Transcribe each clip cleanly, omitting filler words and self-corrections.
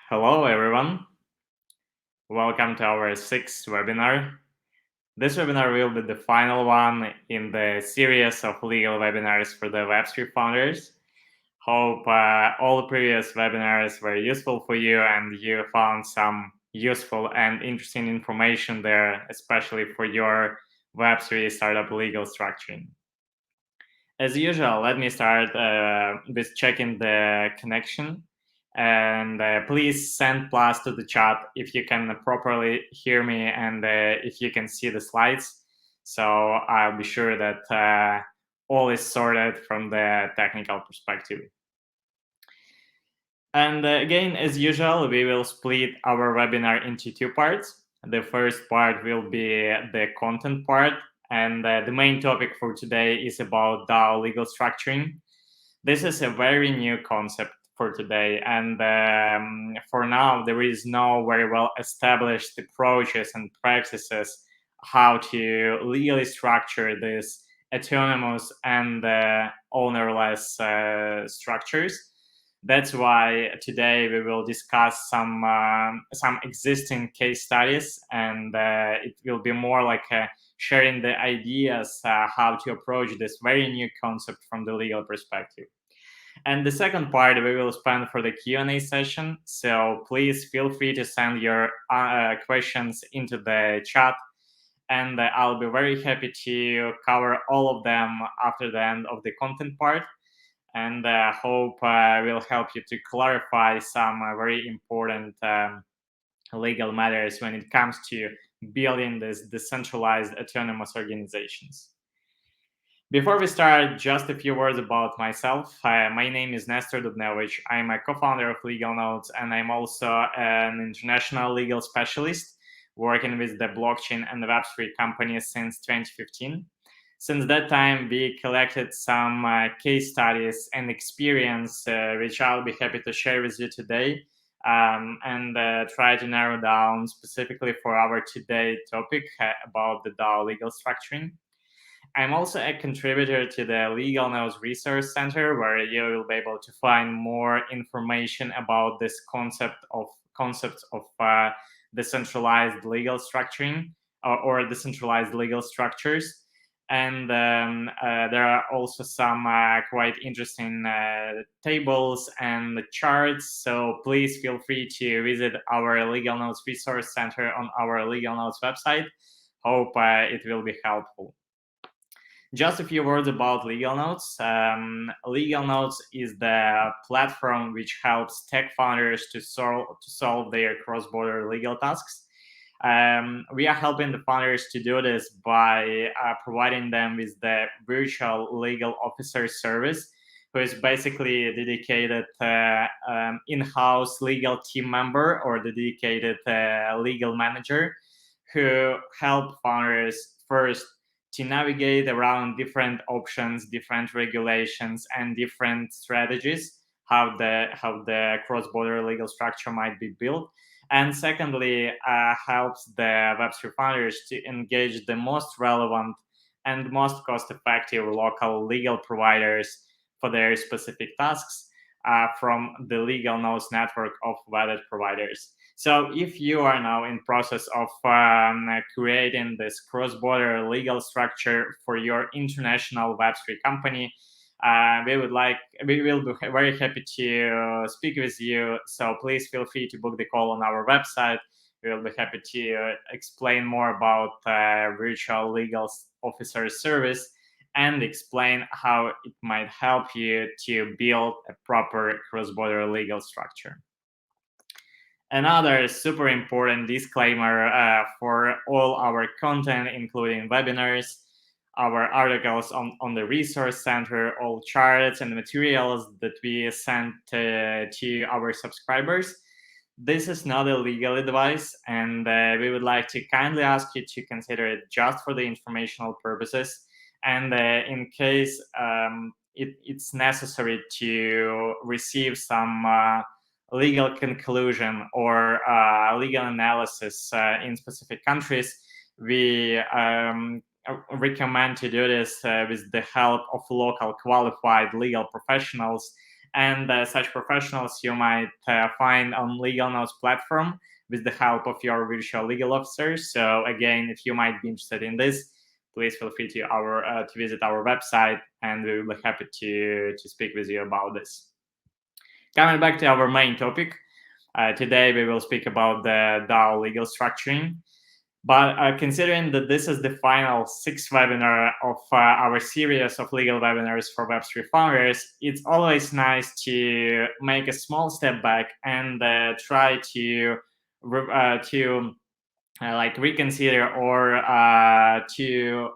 Hello, everyone. Welcome to our sixth webinar. This webinar will be the final one in the series of legal webinars for the Web3 founders. Hope all the previous webinars were useful for you and you found some useful and interesting information there, especially for your Web3 startup legal structuring. As usual, let me start with checking the connection. And please send plus to the chat if you can properly hear me and if you can see the slides. So I'll be sure that all is sorted from the technical perspective. And again, as usual, we will split our webinar into two parts. The first part will be the content part, and the main topic for today is about DAO legal structuring. This is a very new concept for today, and for now, there is no very well established approaches and practices how to legally structure these autonomous and ownerless structures. That's why today we will discuss some existing case studies, and it will be more like sharing the ideas how to approach this very new concept from the legal perspective. And the second part we will spend for the Q&A session. So please feel free to send your questions into the chat, and I'll be very happy to cover all of them after the end of the content part. And hope will help you to clarify some very important legal matters when it comes to building these decentralized autonomous organizations. Before we start, just a few words about myself. My name is Nestor Dubnevych. I'm a co-founder of Legal Notes, and I'm also an international legal specialist working with the blockchain and Web3 companies since 2015. Since that time, we collected some case studies and experience, which I'll be happy to share with you today, and try to narrow down specifically for our today topic about the DAO legal structuring. I'm also a contributor to the Legal Notes Resource Center, where you will be able to find more information about this concepts of decentralized legal structuring or decentralized legal structures. And there are also some quite interesting tables and charts. So please feel free to visit our Legal Notes Resource Center on our Legal Notes website. Hope it will be helpful. Just a few words about Legal Notes. Legal Notes is the platform which helps tech founders to solve their cross-border legal tasks. We are helping the founders to do this by providing them with the virtual legal officer service, who is basically a dedicated in-house legal team member or the dedicated legal manager who help founders first to navigate around different options, different regulations, and different strategies, how the cross-border legal structure might be built. And secondly, helps the Web3 founders to engage the most relevant and most cost-effective local legal providers for their specific tasks from the Legal Notes network of vetted providers. So if you are now in process of creating this cross-border legal structure for your international Web3 company, we will be very happy to speak with you. So please feel free to book the call on our website. We will be happy to explain more about virtual legal officer service and explain how it might help you to build a proper cross-border legal structure. Another super important disclaimer for all our content, including webinars, our articles on the resource center, all charts and materials that we send to our subscribers. This is not a legal advice, and we would like to kindly ask you to consider it just for the informational purposes. And in case it's necessary to receive some legal conclusion or legal analysis in specific countries, we recommend to do this with the help of local qualified legal professionals And such professionals you might find on Legal Notes platform with the help of your virtual legal officer. So again, if you might be interested in this, please feel free to visit our website, and we will be happy to speak with you about this. Coming back to our main topic, today we will speak about the DAO legal structuring. But considering that this is the final sixth webinar of our series of legal webinars for Web3 founders, it's always nice to make a small step back and try to reconsider or to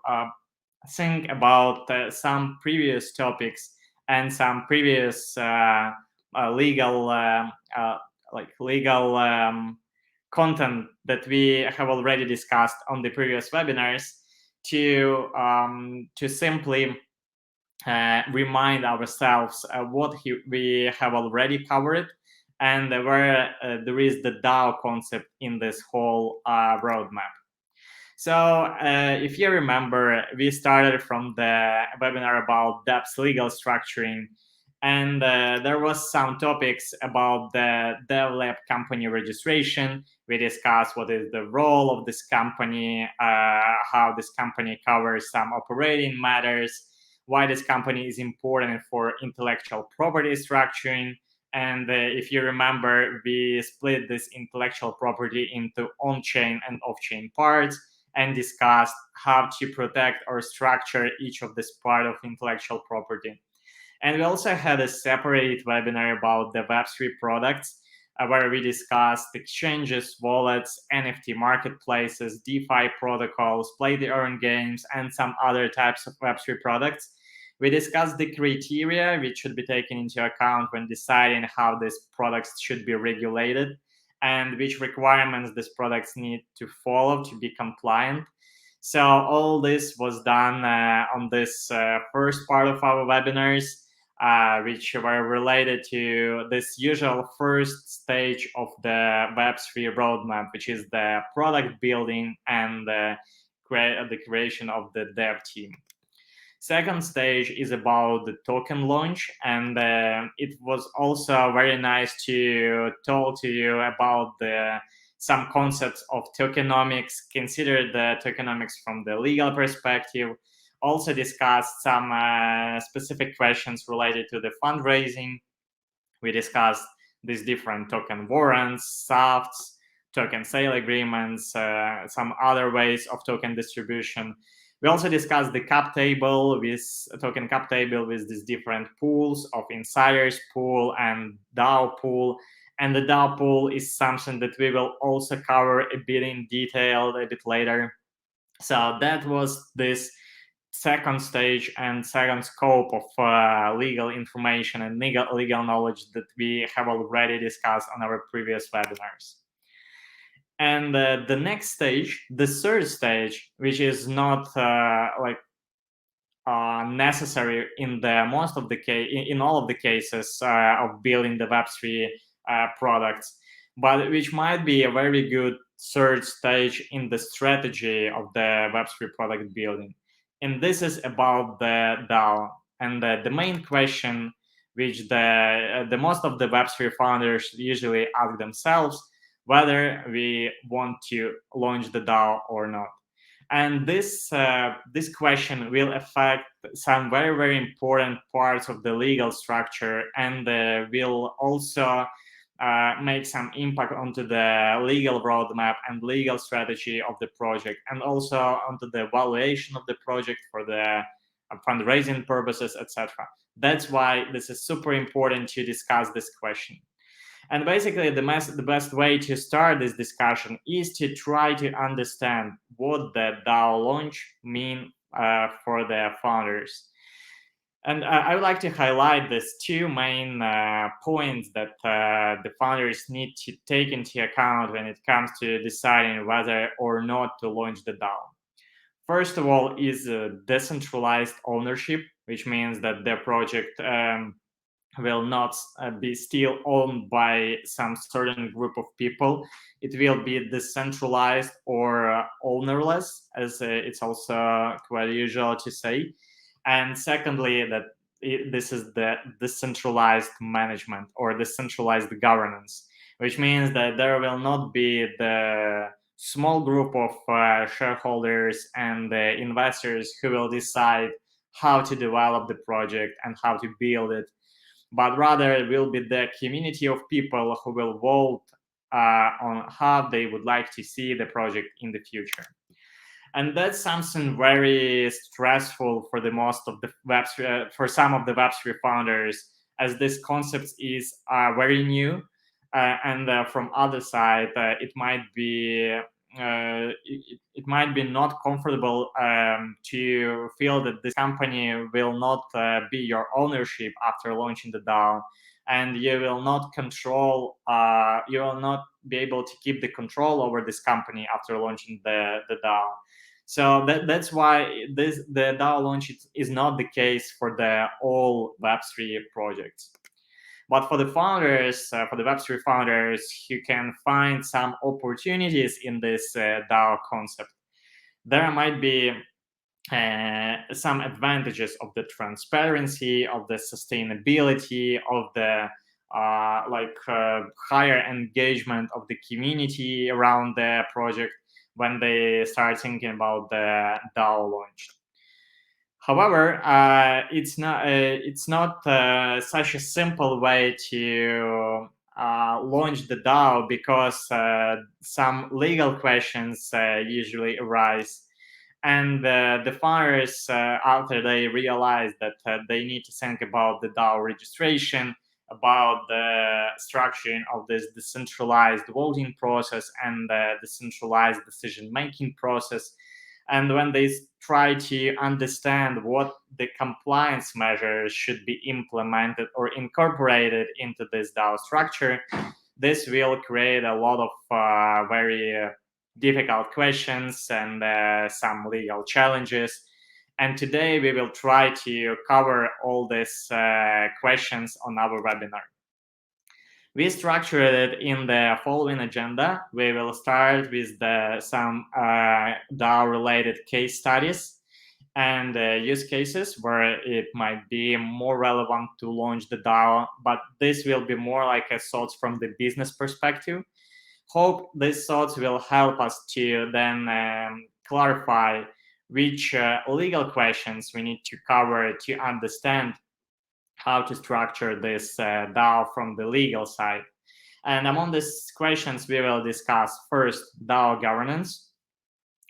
think about some previous topics and some previous legal content that we have already discussed on the previous webinars to simply remind ourselves what we have already covered and where there is the DAO concept in this whole roadmap. So if you remember, we started from the webinar about DApps legal structuring, and there was some topics about the DevLab company registration. We discussed what is the role of this company, how this company covers some operating matters, why this company is important for intellectual property structuring. And if you remember, we split this intellectual property into on-chain and off-chain parts and discussed how to protect or structure each of this part of intellectual property. And we also had a separate webinar about the Web3 products, where we discussed exchanges, wallets, NFT marketplaces, DeFi protocols, play-to-earn games, and some other types of Web3 products. We discussed the criteria which should be taken into account when deciding how these products should be regulated and which requirements these products need to follow to be compliant. So all this was done on this first part of our webinars, which were related to this usual first stage of the Web3 roadmap, which is the product building and the creation of the dev team. Second stage is about the token launch, and it was also very nice to talk to you about some concepts of tokenomics, consider the tokenomics from the legal perspective, also discussed some specific questions related to the fundraising. We discussed these different token warrants, softs, token sale agreements, some other ways of token distribution. We also discussed the cap table with token cap table with these different pools of insiders pool and DAO pool. And the DAO pool is something that we will also cover a bit in detail a bit later. So that was this second stage and second scope of legal information and legal knowledge that we have already discussed on our previous webinars. And the next stage, the third stage, which is not necessary in in all of the cases of building the Web3 products, but which might be a very good third stage in the strategy of the Web3 product building. And this is about the DAO. And the main question which the most of the Web3 founders usually ask themselves, whether we want to launch the DAO or not. And this question will affect some very, very important parts of the legal structure, and will also make some impact onto the legal roadmap and legal strategy of the project, and also onto the evaluation of the project for the fundraising purposes, etc. That's why this is super important to discuss this question. And basically, the best way to start this discussion is to try to understand what the DAO launch mean for the founders. And I would like to highlight these two main points that the founders need to take into account when it comes to deciding whether or not to launch the DAO. First of all is decentralized ownership, which means that the project will not be still owned by some certain group of people. It will be decentralized or ownerless, as it's also quite usual to say. And secondly, that this is the decentralized management or decentralized governance, which means that there will not be the small group of shareholders and investors who will decide how to develop the project and how to build it, but rather it will be the community of people who will vote on how they would like to see the project in the future. And that's something very stressful for the most of the for some of the Web3 founders, as this concept is very new, and from other side, it might be not comfortable to feel that this company will not be your ownership after launching the DAO, and you will not you will not be able to keep the control over this company after launching the DAO. So that's why the DAO launch is not the case for the all Web3 projects. But for the founders, for the Web3 founders who can find some opportunities in this DAO concept, there might be some advantages of the transparency, of the sustainability, of the higher engagement of the community around the project when they start thinking about the DAO launch. However, it's not such a simple way to launch the DAO, because some legal questions usually arise, and the founders, after they realize that they need to think about the DAO registration, about the structuring of this decentralized voting process and the decentralized decision-making process, and when they try to understand what the compliance measures should be implemented or incorporated into this DAO structure, this will create a lot of very difficult questions and some legal challenges. And today we will try to cover all these questions on our webinar. We structured it in the following agenda. We will start with some DAO-related case studies and use cases where it might be more relevant to launch the DAO, but this will be more like a thoughts from the business perspective. Hope these thoughts will help us to then clarify which legal questions we need to cover to understand how to structure this DAO from the legal side. And among these questions, we will discuss first DAO governance.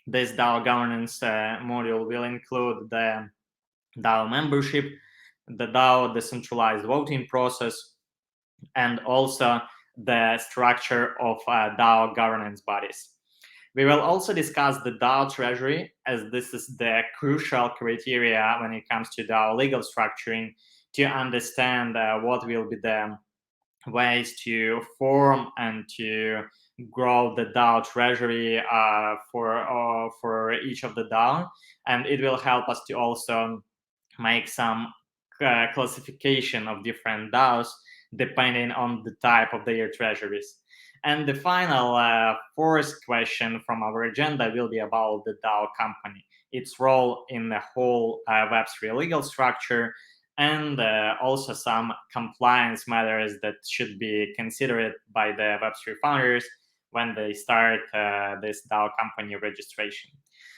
This DAO governance module will include the DAO membership, the DAO decentralized voting process, and also the structure of DAO governance bodies. We will also discuss the DAO Treasury, as this is the crucial criteria when it comes to DAO legal structuring, to understand what will be the ways to form and to grow the DAO Treasury for each of the DAO. And it will help us to also make some classification of different DAOs depending on the type of their treasuries. And the final fourth question from our agenda will be about the DAO company, its role in the whole Web3 legal structure, and also some compliance matters that should be considered by the Web3 founders when they start this DAO company registration.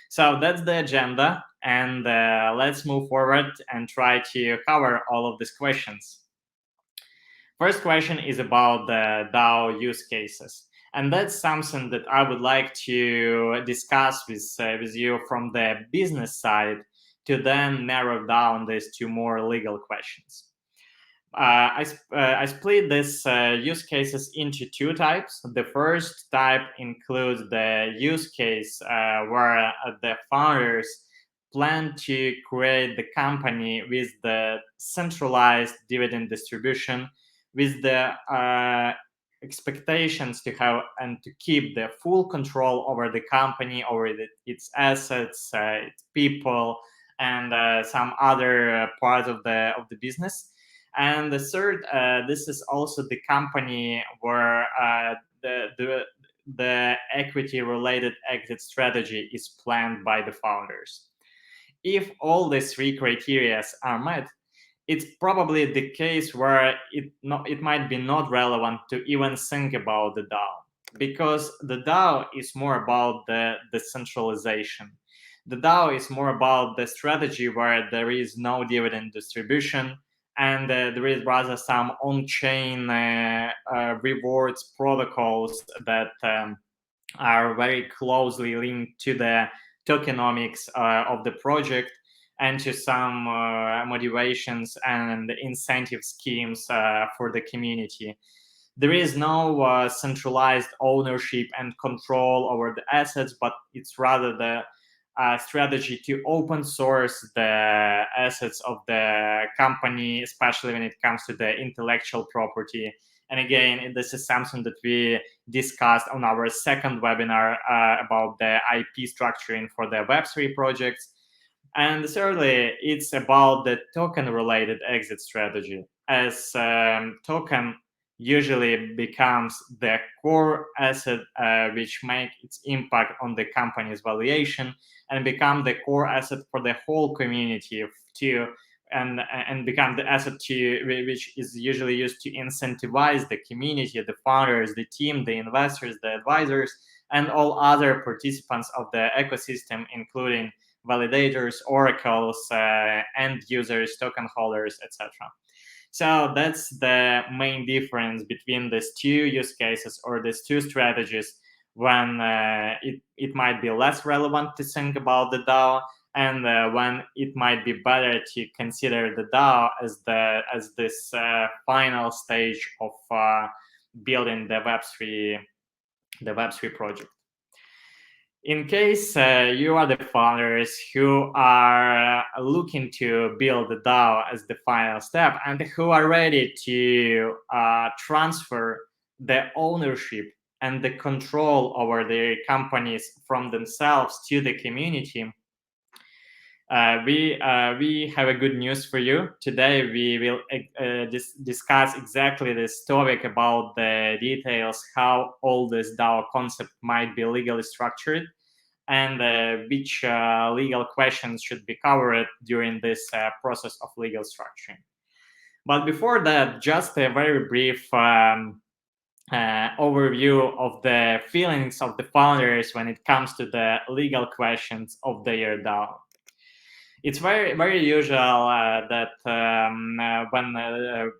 So that's the agenda, and let's move forward and try to cover all of these questions. First question is about the DAO use cases. And that's something that I would like to discuss with you from the business side, to then narrow down this to more legal questions. I split these use cases into two types. The first type includes the use case where the founders plan to create the company with the centralized dividend distribution, with the expectations to have and to keep the full control over the company, over its assets, its people, and some other parts of the business. And the third, this is also the company where the equity-related exit strategy is planned by the founders. If all these three criteria are met, it's probably the case where it might be not relevant to even think about the DAO, because the DAO is more about the decentralization. The DAO is more about the strategy where there is no dividend distribution, and there is rather some on-chain rewards protocols that are very closely linked to the tokenomics of the project and to some motivations and incentive schemes for the community. There is no centralized ownership and control over the assets, but it's rather the strategy to open source the assets of the company, especially when it comes to the intellectual property. And again, this is something that we discussed on our second webinar about the IP structuring for the Web3 projects. And thirdly, it's about the token-related exit strategy, as token usually becomes the core asset which makes its impact on the company's valuation and become the core asset for the whole community to and become the asset which is usually used to incentivize the community, the founders, the team, the investors, the advisors, and all other participants of the ecosystem, including validators, oracles, end users, token holders, etc. So that's the main difference between these two use cases or these two strategies, when it might be less relevant to think about the DAO, and when it might be better to consider the DAO as this final stage of building the Web3 project. In case you are the founders who are looking to build the DAO as the final step and who are ready to transfer the ownership and the control over their companies from themselves to the community, we have a good news for you. Today we will discuss exactly this topic about the details, how all this DAO concept might be legally structured, and which legal questions should be covered during this process of legal structuring. But before that, just a very brief overview of the feelings of the founders when it comes to the legal questions of their DAO. It's very usual that when there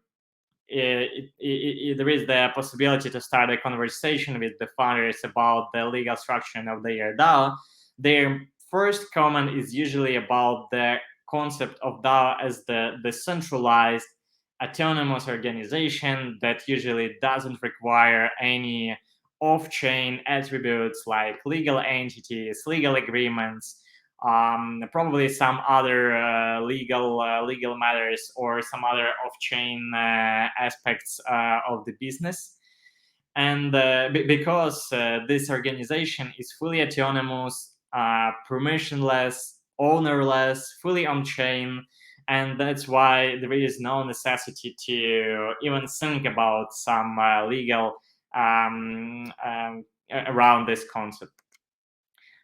is the possibility to start a conversation with the founders about the legal structure of their DAO, their first comment is usually about the concept of DAO as the decentralized autonomous organization that usually doesn't require any off-chain attributes like legal entities, legal agreements, probably some other legal matters or some other off-chain aspects of the business. And because this organization is fully autonomous, permissionless, ownerless, fully on-chain, and that's why there is no necessity to even think about some legal around this concept.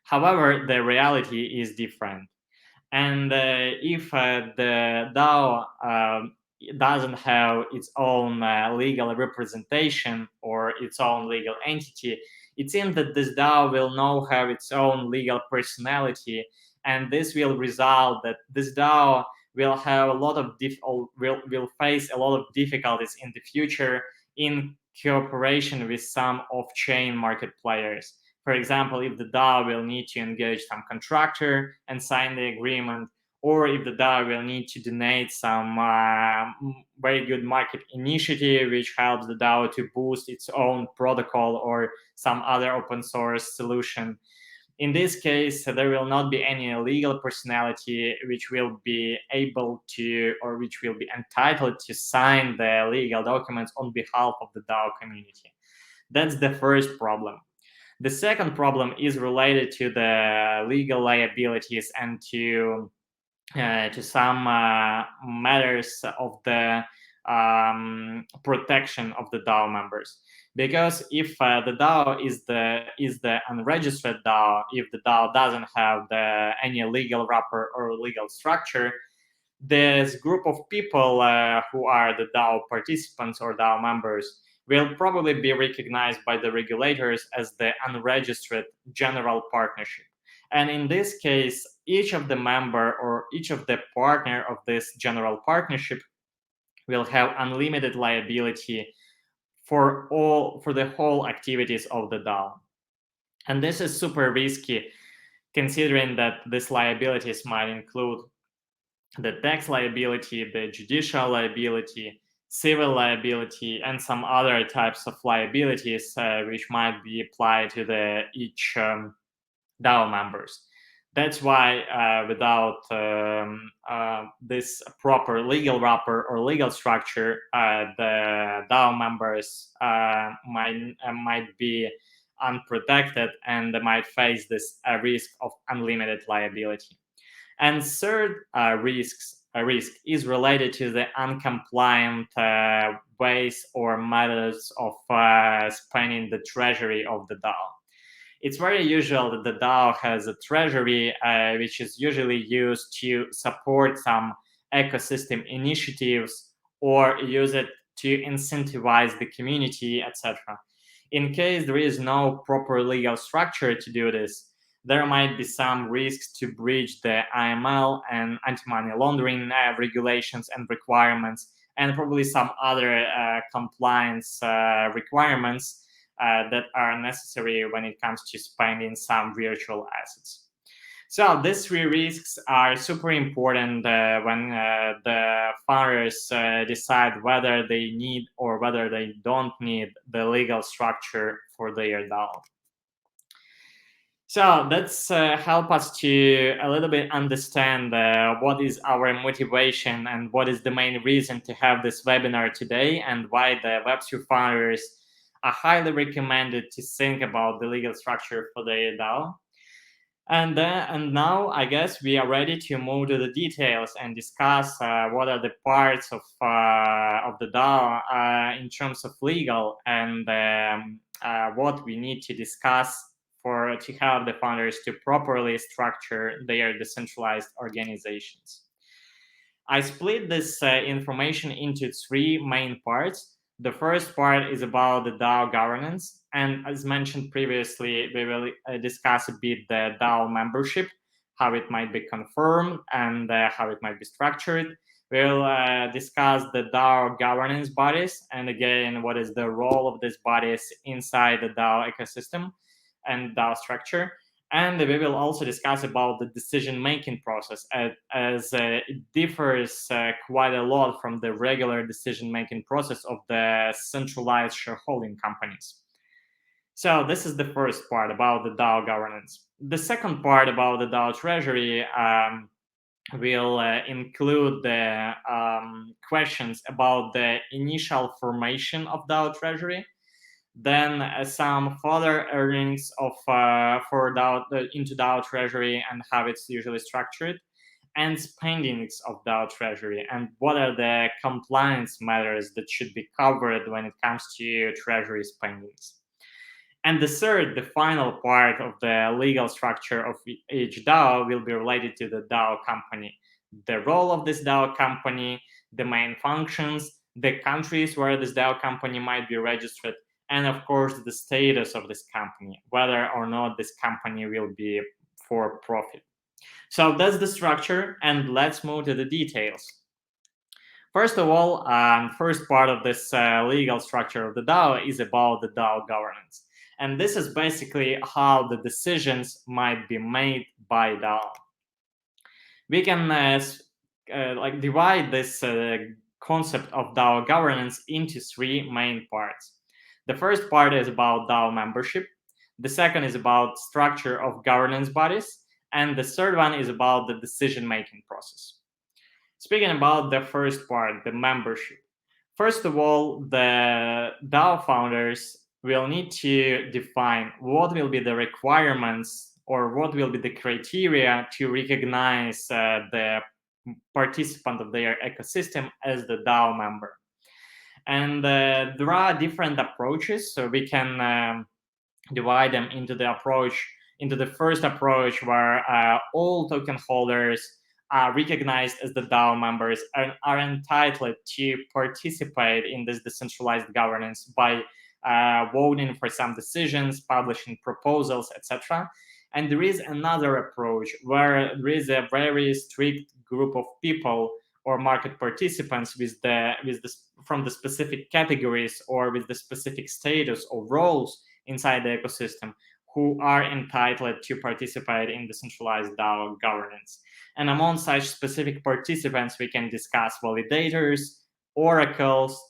However, the reality is different. And if the DAO doesn't have its own legal representation or its own legal entity, it seems that this DAO will now have its own legal personality, and this will result that this DAO will have a lot of will face a lot of difficulties in the future in cooperation with some off-chain market players. For example, if the DAO will need to engage some contractor and sign the agreement, or if the DAO will need to donate some very good market initiative which helps the DAO to boost its own protocol or some other open source solution. In this case, there will not be any legal personality which will be able to or which will be entitled to sign the legal documents on behalf of the DAO community. That's the first problem. The second problem is related to the legal liabilities and to some matters of the protection of the DAO members. Because if the DAO is the unregistered DAO, if the DAO doesn't have any legal wrapper or legal structure, this group of people who are the DAO participants or DAO members will probably be recognized by the regulators as the unregistered general partnership. And in this case, each of the member or each of the partner of this general partnership will have unlimited liability for the whole activities of the DAO. And this is super risky, considering that these liabilities might include the tax liability, the judicial liability, civil liability, and some other types of liabilities which might be applied to each DAO members. That's why without this proper legal wrapper or legal structure, the DAO members might be unprotected and they might face this risk of unlimited liability. And third risk is related to the uncompliant ways or methods of spending the treasury of the DAO. It's very usual that the DAO has a treasury which is usually used to support some ecosystem initiatives or use it to incentivize the community, etc. In case there is no proper legal structure to do this, there might be some risks to breach the AML and anti-money laundering regulations and requirements, and probably some other compliance requirements that are necessary when it comes to spending some virtual assets. So these three risks are super important when the founders decide whether they need or whether they don't need the legal structure for their DAO. So that's help us to a little bit understand what is our motivation and what is the main reason to have this webinar today, and why the Web3 founders are highly recommended to think about the legal structure for their DAO. And now I guess we are ready to move to the details and discuss what are the parts of the DAO in terms of legal, and what we need to discuss to help the founders to properly structure their decentralized organizations. I split this information into three main parts. The first part is about the DAO governance, and as mentioned previously, we will discuss a bit the DAO membership, how it might be confirmed, and how it might be structured. We'll discuss the DAO governance bodies, and again, what is the role of these bodies inside the DAO ecosystem and DAO structure. And we will also discuss about the decision-making process, as it differs quite a lot from the regular decision-making process of the centralized shareholding companies. So this is the first part about the DAO governance. The second part about the DAO Treasury will include the questions about the initial formation of DAO Treasury, then some further earnings of for DAO into DAO Treasury and how it's usually structured, and spendings of DAO Treasury, and what are the compliance matters that should be covered when it comes to Treasury spendings. And the third, the final part of the legal structure of each DAO will be related to the DAO company, the role of this DAO company, the main functions, the countries where this DAO company might be registered, and of course the status of this company, whether or not this company will be for profit. So that's the structure, and let's move to the details. First of all, first part of this legal structure of the DAO is about the DAO governance. And this is basically how the decisions might be made by DAO. We can divide this concept of DAO governance into three main parts. The first part is about DAO membership. The second is about structure of governance bodies. And the third one is about the decision-making process. Speaking about the first part, the membership. First of all, the DAO founders will need to define what will be the requirements or what will be the criteria to recognize the participant of their ecosystem as the DAO member. And there are different approaches, so we can divide them into the first approach where all token holders are recognized as the DAO members and are entitled to participate in this decentralized governance by voting for some decisions, publishing proposals, etc. And there is another approach where there is a very strict group of people or market participants from the specific categories or with the specific status or roles inside the ecosystem who are entitled to participate in decentralized DAO governance. And among such specific participants, we can discuss validators, oracles,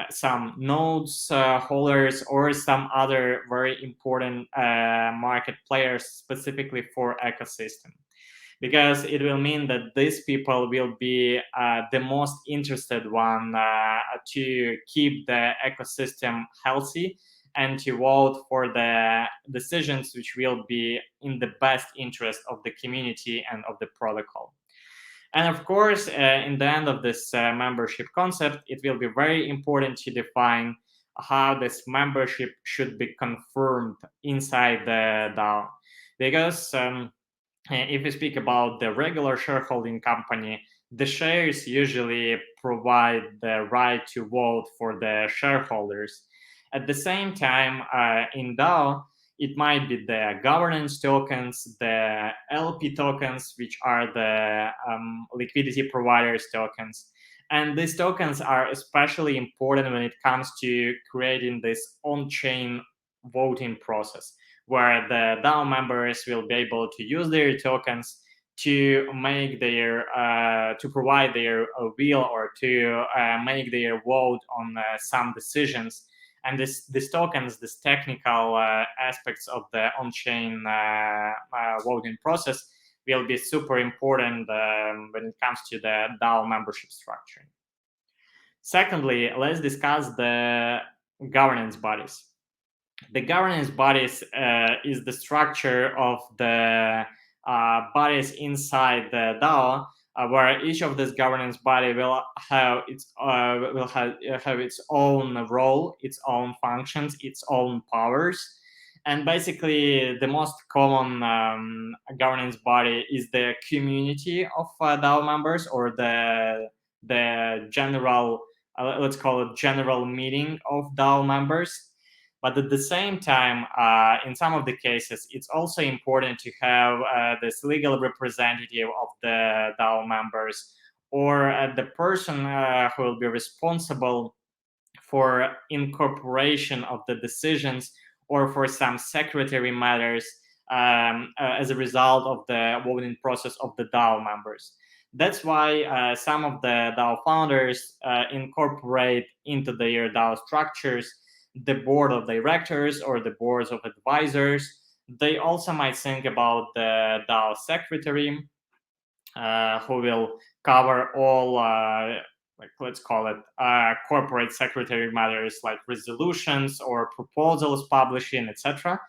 some nodes holders, or some other very important market players specifically for ecosystem. Because it will mean that these people will be the most interested one to keep the ecosystem healthy and to vote for the decisions which will be in the best interest of the community and of the protocol. And of course, in the end of this membership concept, it will be very important to define how this membership should be confirmed inside the DAO. Because if we speak about the regular shareholding company, the shares usually provide the right to vote for the shareholders. At the same time, in DAO, it might be the governance tokens, the LP tokens, which are the liquidity providers tokens. And these tokens are especially important when it comes to creating this on-chain voting process, where the DAO members will be able to use their tokens to make their to provide their will or to make their vote on some decisions. And these tokens, these technical aspects of the on-chain voting process will be super important when it comes to the DAO membership structure. Secondly, let's discuss the governance bodies. The governance bodies is the structure of the bodies inside the DAO, where each of this governance body will have its own role, its own functions, its own powers. And basically, the most common governance body is the community of DAO members, or the general, let's call it general meeting of DAO members. But at the same time, in some of the cases, it's also important to have this legal representative of the DAO members, or the person who will be responsible for incorporation of the decisions or for some secretary matters as a result of the voting process of the DAO members. That's why some of the DAO founders incorporate into their DAO structures the board of directors or the boards of advisors. They also might think about the DAO secretary, who will cover all, let's call it corporate secretary matters like resolutions or proposals publishing, etc.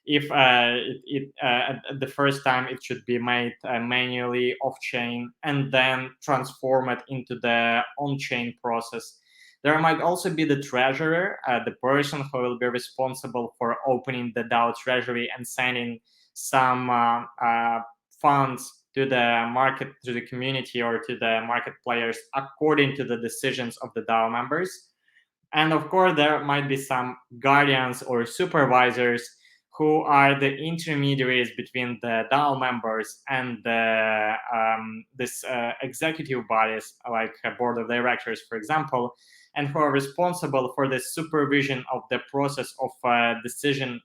If at the first time it should be made manually off-chain and then transform it into the on-chain process. There might also be the treasurer, the person who will be responsible for opening the DAO Treasury and sending some funds to the market, to the community, or to the market players according to the decisions of the DAO members. And of course, there might be some guardians or supervisors who are the intermediaries between the DAO members and the this executive bodies, like a board of directors, for example, and who are responsible for the supervision of the process of decision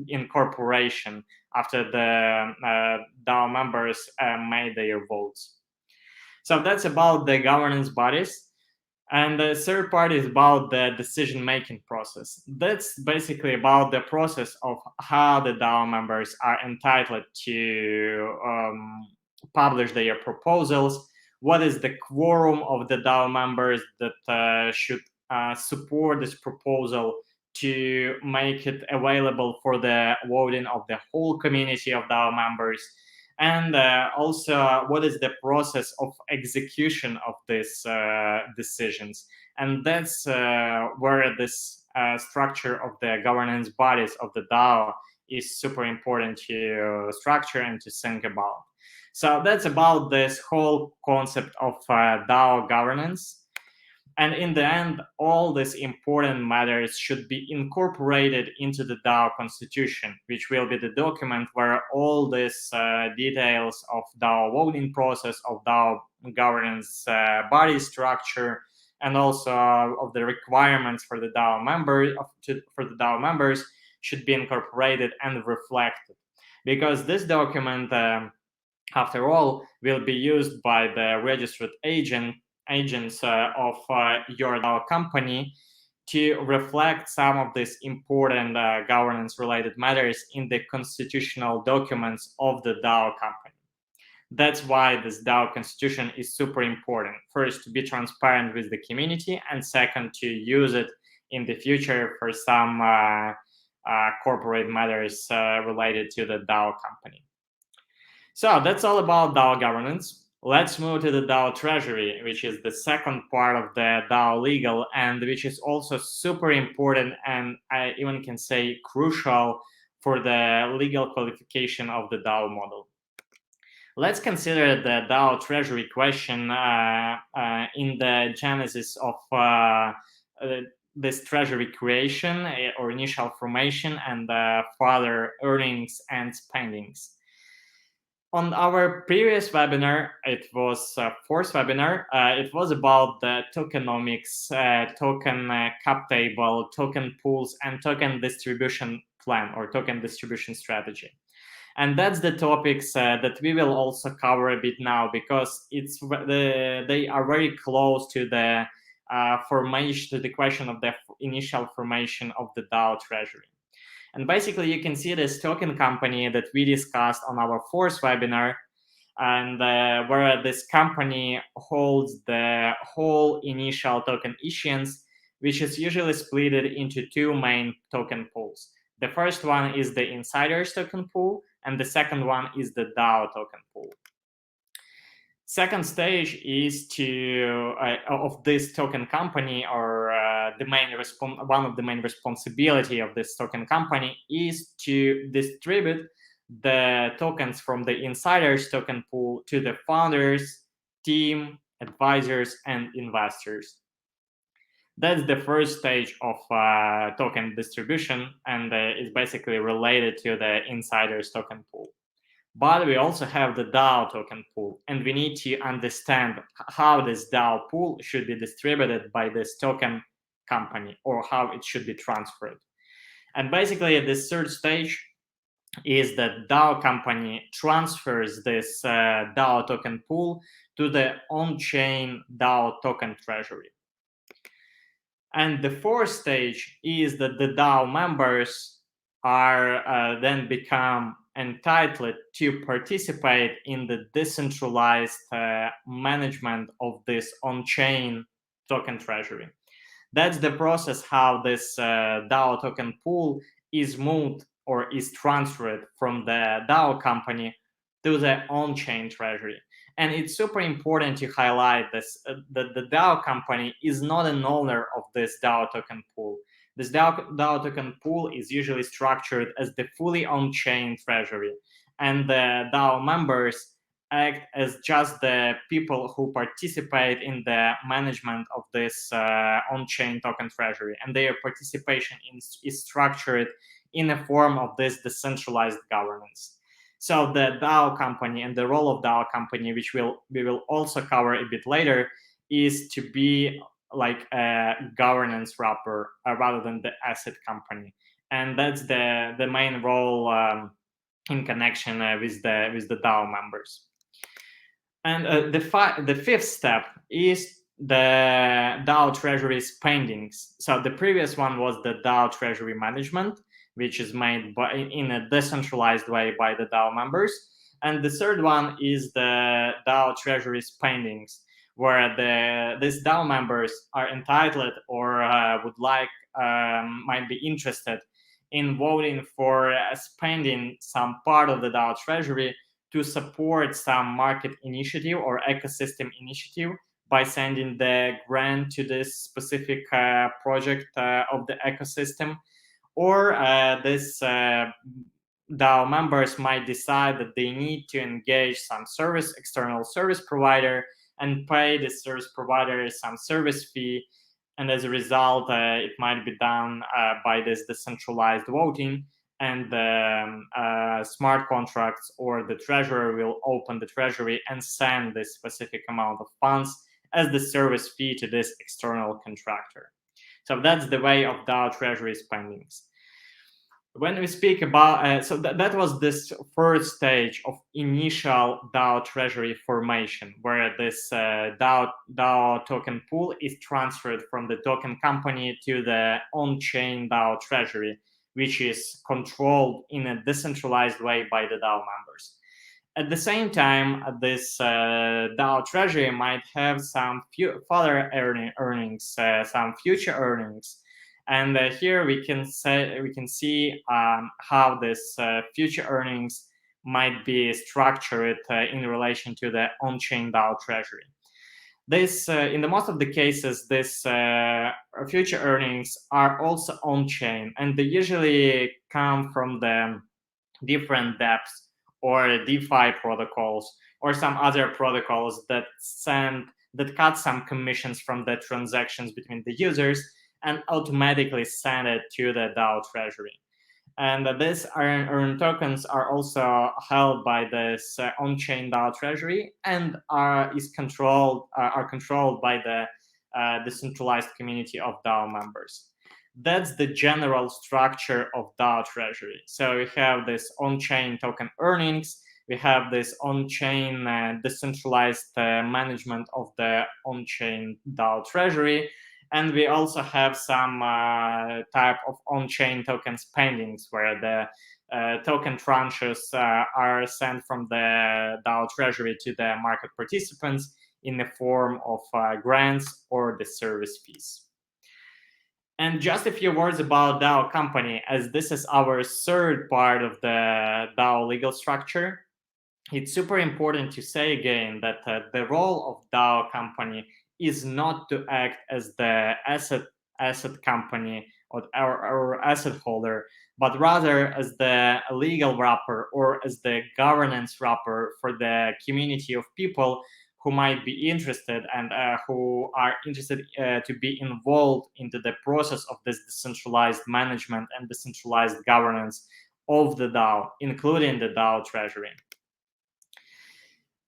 incorporation after the DAO members made their votes. So that's about the governance bodies. And the third part is about the decision-making process. That's basically about the process of how the DAO members are entitled to publish their proposals. What is the quorum of the DAO members that should support this proposal to make it available for the voting of the whole community of DAO members? And also, what is the process of execution of these decisions? And that's where this structure of the governance bodies of the DAO is super important to structure and to think about. So that's about this whole concept of DAO governance. And in the end, all these important matters should be incorporated into the DAO constitution, which will be the document where all these details of DAO voting process, of DAO governance body structure, and also of the requirements for the DAO members should be incorporated and reflected. Because this document, after all, will be used by the registered agents of your DAO company to reflect some of these important governance-related matters in the constitutional documents of the DAO company. That's why this DAO constitution is super important. First, to be transparent with the community, and second, to use it in the future for some corporate matters related to the DAO company. So that's all about DAO governance. Let's move to the DAO Treasury, which is the second part of the DAO Legal, and which is also super important, and I even can say crucial for the legal qualification of the DAO model. Let's consider the DAO Treasury question in the genesis of this treasury creation or initial formation and further earnings and spendings. On our previous webinar, it was fourth webinar, it was about the tokenomics, token cap table, token pools, and token distribution plan or token distribution strategy. And that's the topics that we will also cover a bit now, because they are very close to the formation, to the question of the initial formation of the DAO Treasury. And basically, you can see this token company that we discussed on our fourth webinar, and where this company holds the whole initial token issuance, which is usually split into two main token pools. The first one is the insiders token pool, and the second one is the DAO token pool. Second stage is to of this token company, or one of the main responsibility of this token company is to distribute the tokens from the insiders token pool to the founders, team, advisors, and investors. That's the first stage of token distribution, and is basically related to the insiders token pool. But we also have the DAO token pool, and we need to understand how this DAO pool should be distributed by this token company, or how it should be transferred. And basically, this third stage is that DAO company transfers this DAO token pool to the on-chain DAO token treasury. And the fourth stage is that the DAO members are then become entitled to participate in the decentralized management of this on-chain token treasury. That's the process how this DAO token pool is moved or is transferred from the DAO company to the on-chain treasury. And it's super important to highlight this, that the DAO company is not an owner of this DAO token pool. This DAO token pool is usually structured as the fully on-chain treasury, and the DAO members act as just the people who participate in the management of this on-chain token treasury, and their participation is structured in a form of this decentralized governance. So the DAO company and the role of DAO company, which we will also cover a bit later, is to be like a governance wrapper rather than the asset company, and that's the main role in connection with the DAO members. And the fifth step is the DAO treasury spendings. So the previous one was the DAO treasury management, which is made in a decentralized way by the DAO members, and the third one is the DAO treasury spendings, where these DAO members are entitled or might be interested in voting for spending some part of the DAO treasury to support some market initiative or ecosystem initiative by sending the grant to this specific project of the ecosystem, or DAO members might decide that they need to engage some external service provider, and pay the service provider some service fee. And as a result, it might be done by this decentralized voting, and the smart contracts or the treasurer will open the treasury and send this specific amount of funds as the service fee to this external contractor. So that's the way of DAO Treasury spendings. When we speak about, that was this first stage of initial DAO Treasury formation, where this DAO token pool is transferred from the token company to the on-chain DAO Treasury, which is controlled in a decentralized way by the DAO members. At the same time, this DAO Treasury might have some further earnings, some future earnings. And here we can see how this future earnings might be structured in relation to the on-chain DAO Treasury. This, in the most of the cases, this future earnings are also on-chain, and they usually come from the different DApps or DeFi protocols or some other protocols that cut some commissions from the transactions between the users and automatically send it to the DAO Treasury. And these earned tokens are also held by this on-chain DAO Treasury and are controlled by the decentralized community of DAO members. That's the general structure of DAO Treasury. So we have this on-chain token earnings, we have this on-chain decentralized management of the on-chain DAO Treasury, and we also have some type of on-chain token spendings, where the token tranches are sent from the DAO Treasury to the market participants in the form of grants or the service fees. And just a few words about DAO company, as this is our third part of the DAO legal structure. It's super important to say again that the role of DAO company is not to act as the asset company or asset holder, but rather as the legal wrapper or as the governance wrapper for the community of people who might be interested and who are interested to be involved into the process of this decentralized management and decentralized governance of the DAO, including the DAO Treasury.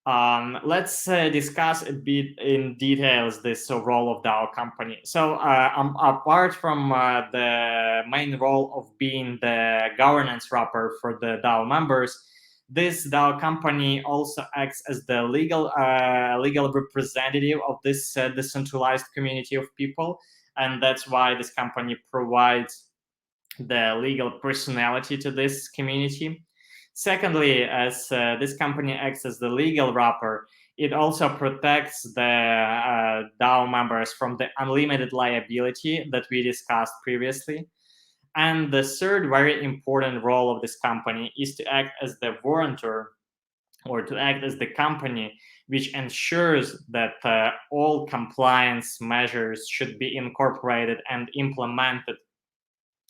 Let's discuss a bit in details this role of DAO company. So apart from the main role of being the governance wrapper for the DAO members, this DAO company also acts as the legal representative of this decentralized community of people, and that's why this company provides the legal personality to this community. Secondly, as this company acts as the legal wrapper, it also protects the DAO members from the unlimited liability that we discussed previously. And the third very important role of this company is to act as the warrantor, or to act as the company which ensures that all compliance measures should be incorporated and implemented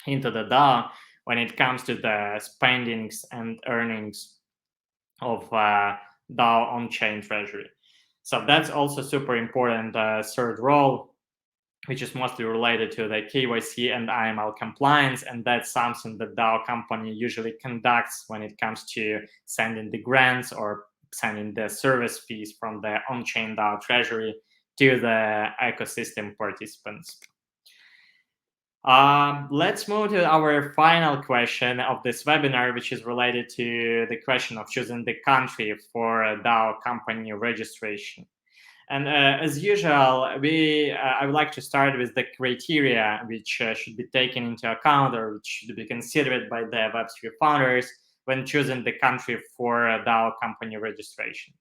into the DAO when it comes to the spendings and earnings of DAO on-chain treasury. So that's also super important third role, which is mostly related to the KYC and AML compliance, and that's something that DAO company usually conducts when it comes to sending the grants or sending the service fees from the on-chain DAO treasury to the ecosystem participants. Let's move to our final question of this webinar, which is related to the question of choosing the country for a DAO company registration. And as usual, I would like to start with the criteria which should be taken into account or which should be considered by the Web3 founders when choosing the country for a DAO company registration.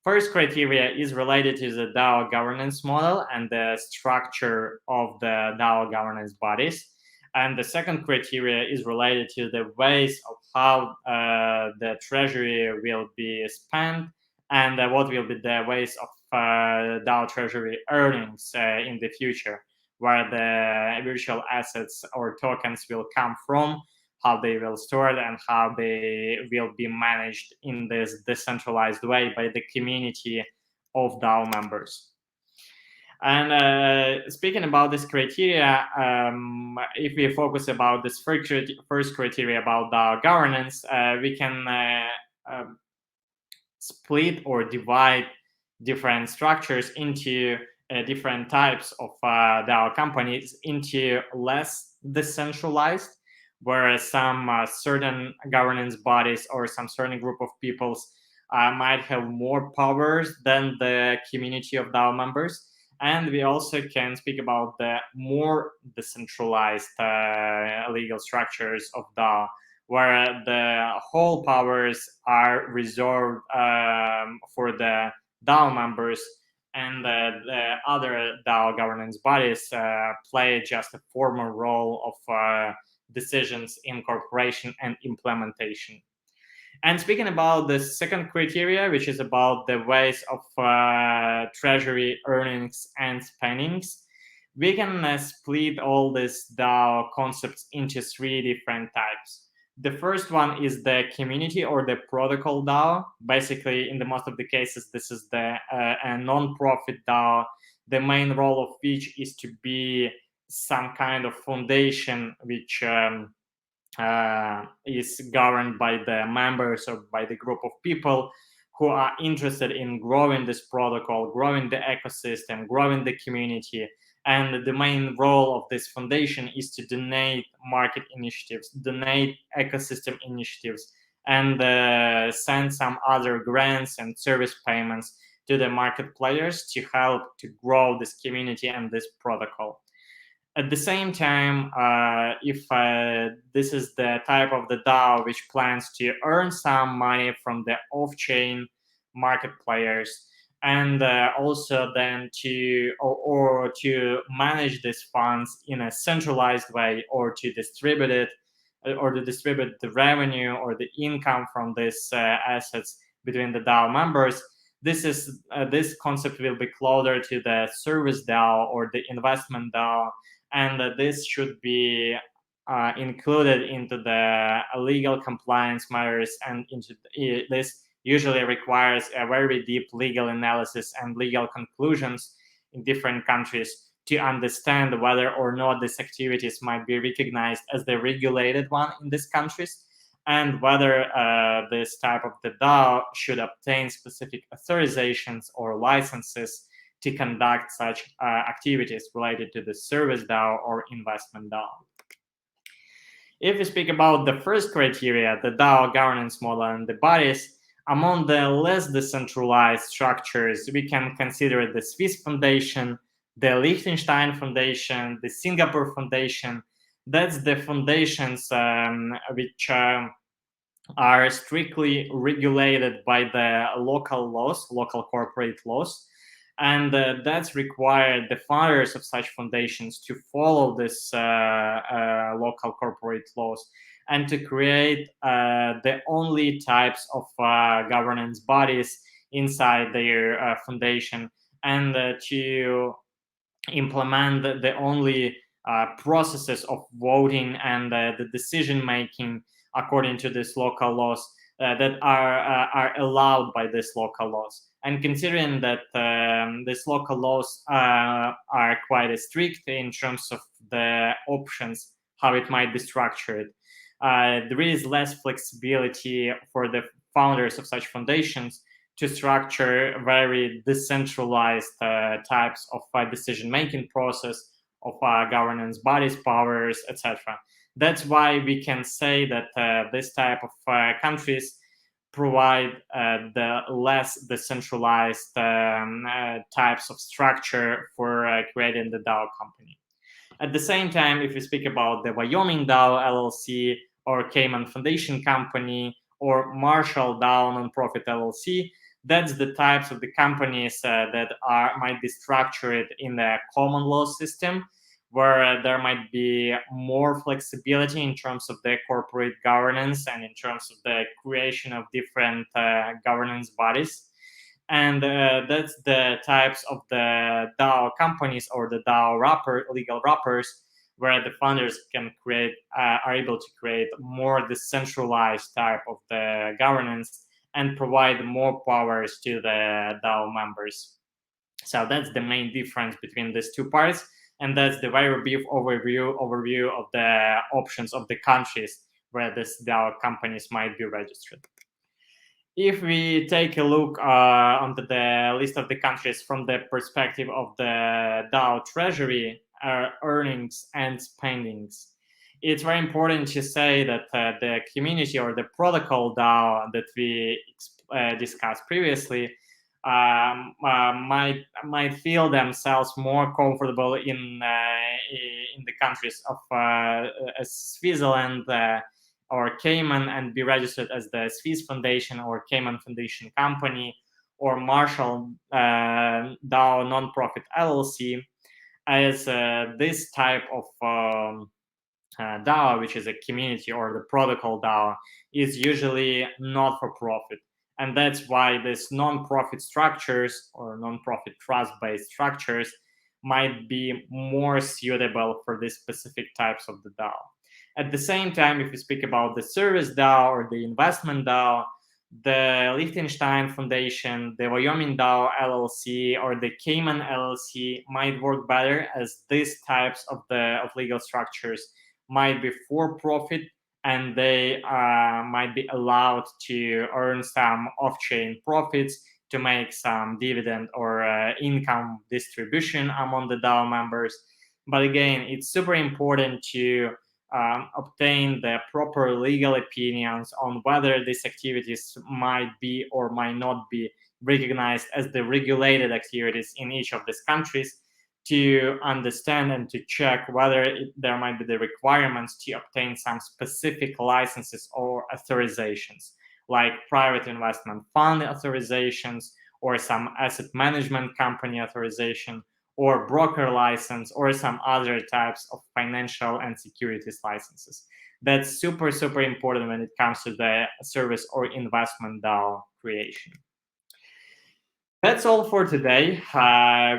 First criteria is related to the DAO governance model and the structure of the DAO governance bodies. And the second criteria is related to the ways of how the treasury will be spent and what will be the ways of DAO treasury earnings in the future, where the virtual assets or tokens will come from how they will store it, and how they will be managed in this decentralized way by the community of DAO members. And speaking about this criteria, if we focus about this first criteria about DAO governance, we can split or divide different structures into different types of DAO companies into less decentralized, where some certain governance bodies or some certain group of peoples might have more powers than the community of DAO members. And we also can speak about the more decentralized legal structures of DAO, where the whole powers are reserved for the DAO members, and the other DAO governance bodies play just a formal role of decisions, incorporation, and implementation. And speaking about the second criteria, which is about the ways of treasury earnings and spendings, we can split all these DAO concepts into three different types. The first one is the community or the protocol DAO. Basically, in the most of the cases, this is the a non-profit DAO, the main role of which is to be some kind of foundation which is governed by the members or by the group of people who are interested in growing this protocol, growing the ecosystem, growing the community. And the main role of this foundation is to donate market initiatives, donate ecosystem initiatives, and send some other grants and service payments to the market players to help to grow this community and this protocol. At the same time, if this is the type of the DAO which plans to earn some money from the off-chain market players, and also then to or to manage these funds in a centralized way, or to distribute it, or to distribute the revenue or the income from these assets between the DAO members, this concept will be closer to the service DAO or the investment DAO, and this should be included into the legal compliance matters, and into this usually requires a very deep legal analysis and legal conclusions in different countries to understand whether or not these activities might be recognized as the regulated one in these countries, and whether this type of the DAO should obtain specific authorizations or licenses to conduct such activities related to the service DAO or investment DAO. If we speak about the first criteria, the DAO governance model and the bodies, among the less decentralized structures, we can consider the Swiss Foundation, the Liechtenstein Foundation, the Singapore Foundation. That's the foundations which are strictly regulated by the local laws, local corporate laws. And that's required the founders of such foundations to follow this local corporate laws, and to create the only types of governance bodies inside their foundation, and to implement the only processes of voting and the decision making according to these local laws that are allowed by these local laws. And considering that these local laws are quite strict in terms of the options, how it might be structured, there is less flexibility for the founders of such foundations to structure very decentralized types of decision-making process, of governance bodies, powers, etc. That's why we can say that this type of countries provide the less decentralized types of structure for creating the DAO company. At the same time, if we speak about the Wyoming DAO LLC, or Cayman Foundation Company, or Marshall DAO Nonprofit LLC, that's the types of the companies that might be structured in the common law system, where there might be more flexibility in terms of the corporate governance and in terms of the creation of different governance bodies. And that's the types of the DAO companies or the DAO legal wrappers, where the founders can are able to create more decentralized type of the governance and provide more powers to the DAO members. So that's the main difference between these two parts, and that's the very brief overview of the options of the countries where this DAO companies might be registered. If we take a look onto the list of the countries from the perspective of the DAO Treasury earnings and spendings, it's very important to say that the community or the protocol DAO that we discussed previously might feel themselves more comfortable in the countries of Switzerland or Cayman and be registered as the Swiss Foundation or Cayman Foundation Company or Marshall DAO Nonprofit LLC, as this type of DAO, which is a community or the protocol DAO, is usually not for profit. And that's why these non-profit structures or non-profit trust-based structures might be more suitable for these specific types of the DAO. At the same time, if we speak about the service DAO or the investment DAO, the Liechtenstein Foundation, the Wyoming DAO LLC, or the Cayman LLC might work better, as these types of legal structures might be for profit, and they might be allowed to earn some off-chain profits to make some dividend or income distribution among the DAO members. But again, it's super important to obtain the proper legal opinions on whether these activities might be or might not be recognized as the regulated activities in each of these countries, to understand and to check whether there might be the requirements to obtain some specific licenses or authorizations, like private investment fund authorizations or some asset management company authorization or broker license or some other types of financial and securities licenses. That's super, super important when it comes to the service or investment DAO creation. That's all for today.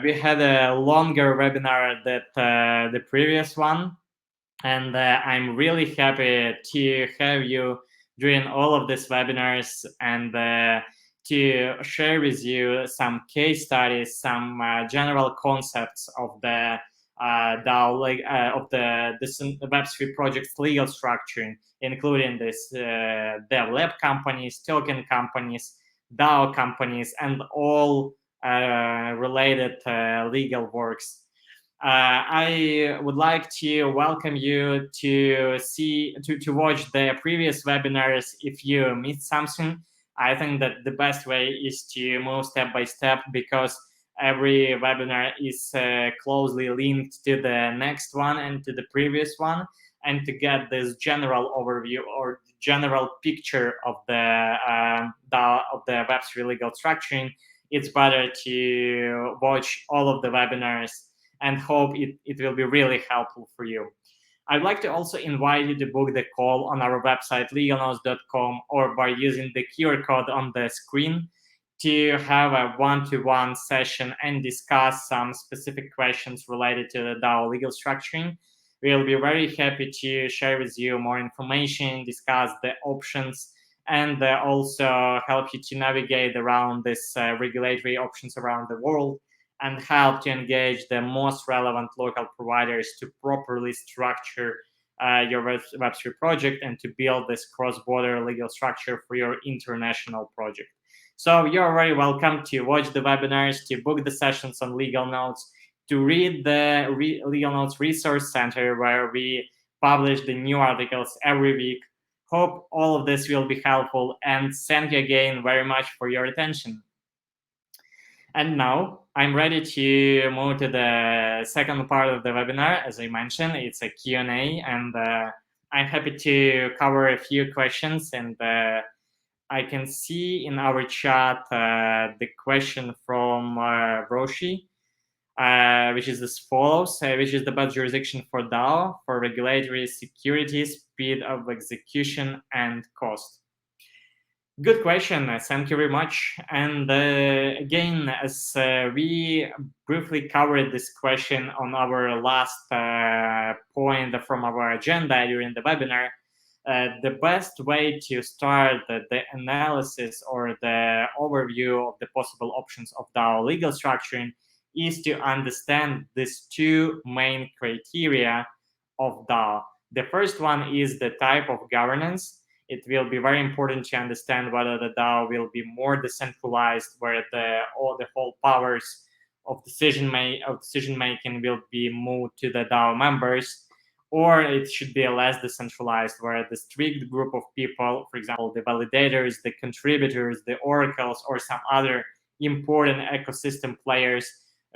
We had a longer webinar than the previous one, and I'm really happy to have you during all of these webinars and to share with you some case studies, some general concepts of the DAO, of the Web3 project's legal structuring, including this dev lab companies, token companies, DAO companies, and all related legal works. I would like to welcome you to watch the previous webinars if you missed something. I think that the best way is to move step by step, because every webinar is closely linked to the next one and to the previous one. And to get this general overview or general picture of the Web3 legal structuring, it's better to watch all of the webinars, and hope it will be really helpful for you. I'd like to also invite you to book the call on our website legalnotes.com or by using the QR code on the screen to have a one-to-one session and discuss some specific questions related to the DAO legal structuring. We'll be very happy to share with you more information, discuss the options, and also help you to navigate around these regulatory options around the world, and help to engage the most relevant local providers to properly structure your Web3 project and to build this cross-border legal structure for your international project. So you're very welcome to watch the webinars, to book the sessions on Legal Notes, to read the Legal Notes Resource Center, where we publish the new articles every week. Hope all of this will be helpful, and thank you again very much for your attention. And now I'm ready to move to the second part of the webinar. As I mentioned, it's a Q&A, and I'm happy to cover a few questions. And I can see in our chat the question from Roshi, which is as follows: which is the best jurisdiction for DAO for regulatory security, speed of execution, and cost? Good question. Thank you very much. And again, as we briefly covered this question on our last point from our agenda during the webinar, the best way to start the analysis or the overview of the possible options of DAO legal structuring is to understand these two main criteria of DAO. The first one is the type of governance. It will be very important to understand whether the DAO will be more decentralized, where all the whole powers of decision making will be moved to the DAO members, or it should be less decentralized, where the strict group of people, for example, the validators, the contributors, the oracles, or some other important ecosystem players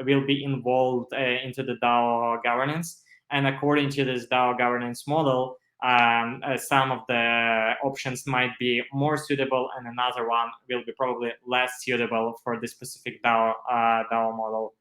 will be involved into the DAO governance. And according to this DAO governance model, some of the options might be more suitable, and another one will be probably less suitable for the specific DAO model.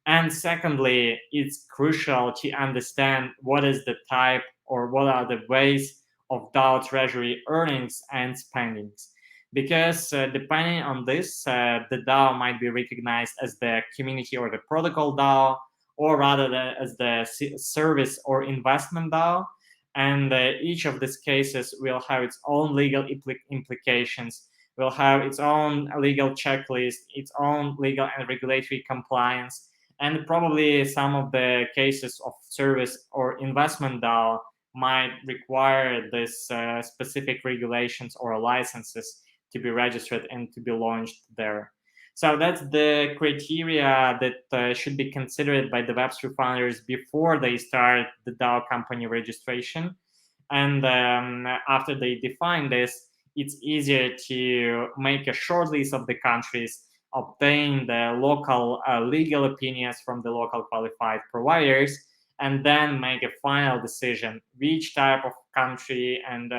And secondly, it's crucial to understand what is the type or what are the ways of DAO Treasury earnings and spendings. Because depending on this, the DAO might be recognized as the community or the protocol DAO, or rather as the service or investment DAO. And each of these cases will have its own legal implications, will have its own legal checklist, its own legal and regulatory compliance, and probably some of the cases of service or investment DAO might require this specific regulations or licenses to be registered and to be launched there. So that's the criteria that should be considered by the Web3 founders before they start the DAO company registration. And after they define this, it's easier to make a short list of the countries, obtain the local legal opinions from the local qualified providers, and then make a final decision which type of country and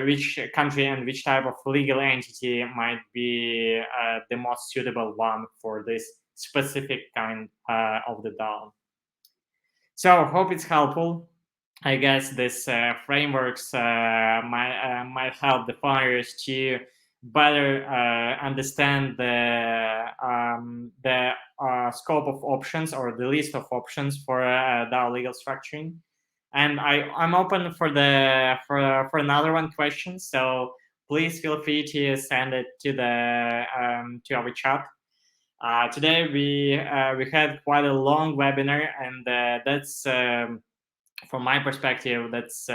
which country and which type of legal entity might be the most suitable one for this specific kind of the DAO. So hope it's helpful. I guess this frameworks might help the founders to better understand the scope of options or the list of options for DAO legal structuring. And I'm open for another one question. So please feel free to send it to to our chat. Today we had quite a long webinar, and that's from my perspective that's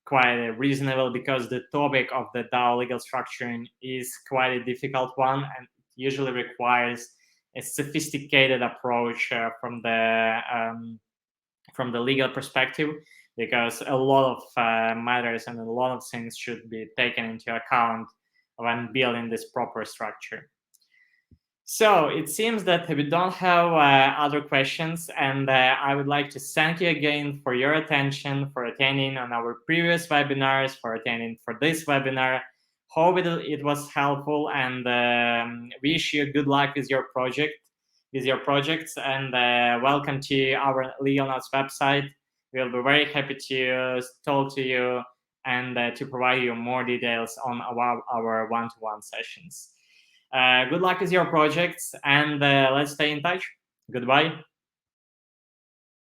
quite reasonable, because the topic of the DAO legal structuring is quite a difficult one, and usually requires a sophisticated approach from the legal perspective, because a lot of matters and a lot of things should be taken into account when building this proper structure. So it seems that we don't have other questions, and I would like to thank you again for your attention, for attending on our previous webinars, for attending for this webinar. Hope it was helpful, and wish you good luck with your projects, and welcome to our Legal Notes website. We'll be very happy to talk to you and to provide you more details on our one-to-one sessions. Good luck with your projects, and let's stay in touch. Goodbye.